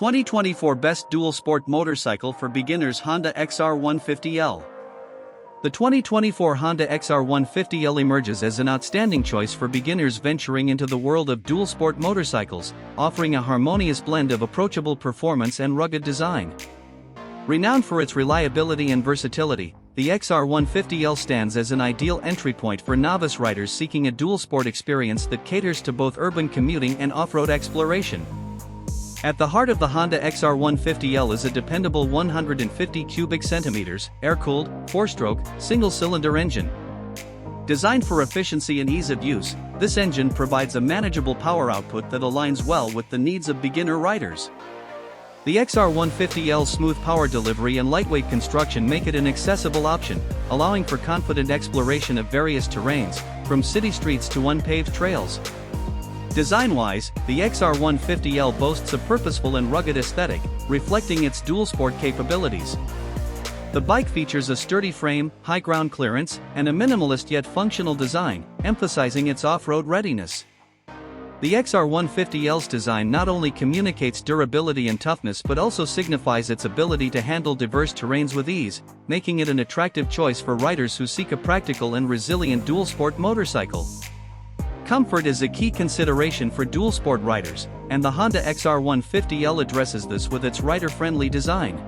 2024 Best Dual Sport Motorcycle for Beginners Honda XR150L. The 2024 Honda XR150L emerges as an outstanding choice for beginners venturing into the world of dual sport motorcycles, offering a harmonious blend of approachable performance and rugged design. Renowned for its reliability and versatility, the XR150L stands as an ideal entry point for novice riders seeking a dual sport experience that caters to both urban commuting and off-road exploration. At the heart of the Honda XR150L is a dependable 150 cubic centimeters, air-cooled, 4-stroke, single-cylinder engine. Designed for efficiency and ease of use, this engine provides a manageable power output that aligns well with the needs of beginner riders. The XR150L's smooth power delivery and lightweight construction make it an accessible option, allowing for confident exploration of various terrains, from city streets to unpaved trails. Design-wise, the XR150L boasts a purposeful and rugged aesthetic, reflecting its dual-sport capabilities. The bike features a sturdy frame, high ground clearance, and a minimalist yet functional design, emphasizing its off-road readiness. The XR150L's design not only communicates durability and toughness but also signifies its ability to handle diverse terrains with ease, making it an attractive choice for riders who seek a practical and resilient dual-sport motorcycle. Comfort is a key consideration for dual-sport riders, and the Honda XR150L addresses this with its rider-friendly design.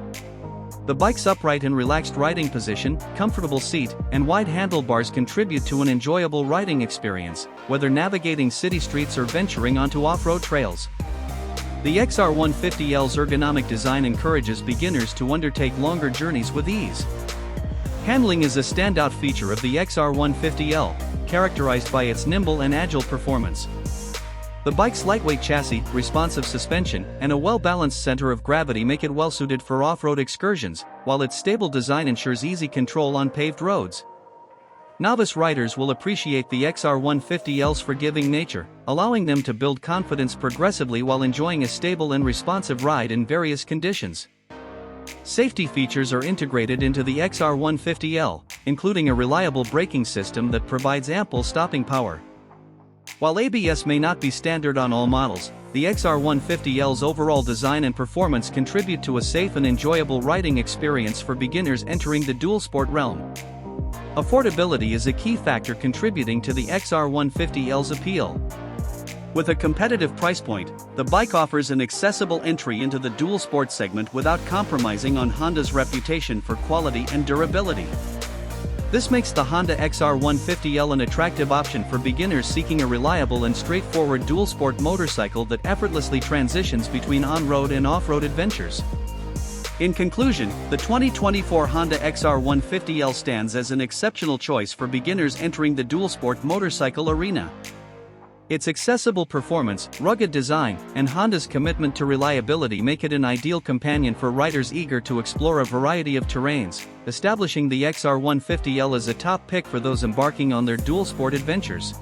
The bike's upright and relaxed riding position, comfortable seat, and wide handlebars contribute to an enjoyable riding experience, whether navigating city streets or venturing onto off-road trails. The XR150L's ergonomic design encourages beginners to undertake longer journeys with ease. Handling is a standout feature of the XR150L, characterized by its nimble and agile performance. The bike's lightweight chassis, responsive suspension, and a well-balanced center of gravity make it well-suited for off-road excursions, while its stable design ensures easy control on paved roads. Novice riders will appreciate the XR150L's forgiving nature, allowing them to build confidence progressively while enjoying a stable and responsive ride in various conditions. Safety features are integrated into the XR150L, including a reliable braking system that provides ample stopping power. While ABS may not be standard on all models, the XR150L's overall design and performance contribute to a safe and enjoyable riding experience for beginners entering the dual-sport realm. Affordability is a key factor contributing to the XR150L's appeal. With a competitive price point, the bike offers an accessible entry into the dual sport segment without compromising on Honda's reputation for quality and durability. This makes the Honda XR150L an attractive option for beginners seeking a reliable and straightforward dual sport motorcycle that effortlessly transitions between on-road and off-road adventures. In conclusion, the 2024 Honda XR150L stands as an exceptional choice for beginners entering the dual sport motorcycle arena. Its accessible performance, rugged design, and Honda's commitment to reliability make it an ideal companion for riders eager to explore a variety of terrains, establishing the XR150L as a top pick for those embarking on their dual sport adventures.